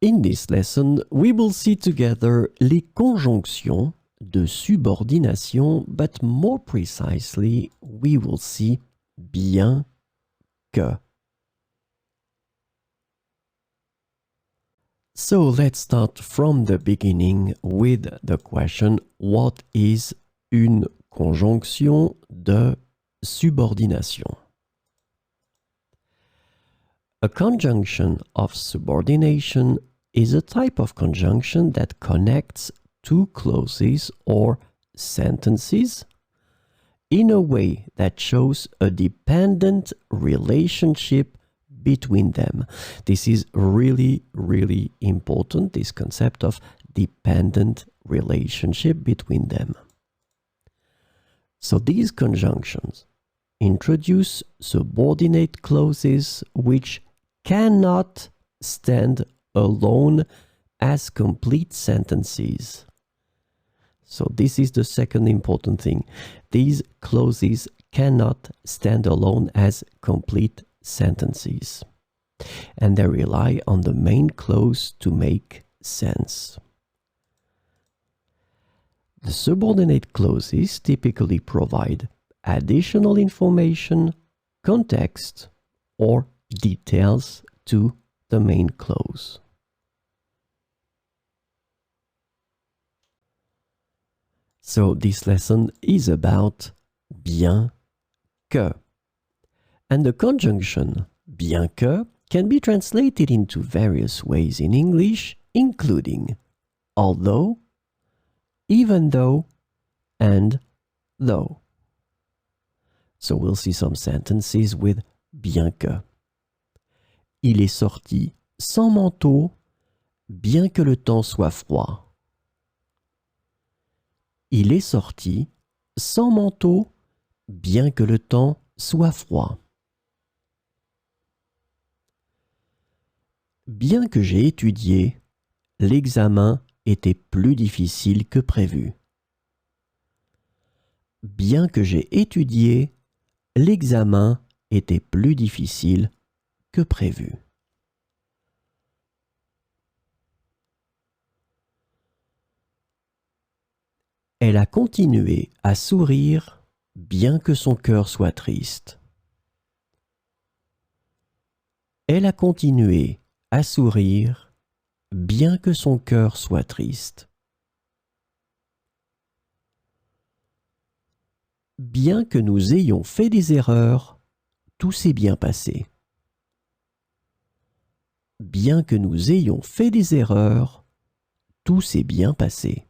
In this lesson, we will see together les conjonctions de subordination, but more precisely, we will see bien que. So let's start from the beginning with the question, what is une conjonction de subordination? A conjunction of subordination is a type of conjunction that connects two clauses or sentences in a way that shows a dependent relationship between them. This is really, really important, this concept of dependent relationship between them. So these conjunctions introduce subordinate clauses which cannot stand alone as complete sentences. So this is the second important thing. These clauses cannot stand alone as complete sentences, and they rely on the main clause to make sense. The subordinate clauses typically provide additional information, context, or details to the main clause. So this lesson is about bien que. And the conjunction bien que can be translated into various ways in English, including although, even though, and though. So we'll see some sentences with bien que. Il est sorti sans manteau, bien que le temps soit froid. Il est sorti sans manteau, bien que le temps soit froid. Bien que j'ai étudié, l'examen était plus difficile que prévu. Bien que j'ai étudié, l'examen était plus difficile que prévu. Elle a continué à sourire bien que son cœur soit triste. Elle a continué à sourire bien que son cœur soit triste. Bien que nous ayons fait des erreurs, tout s'est bien passé. Bien que nous ayons fait des erreurs, tout s'est bien passé.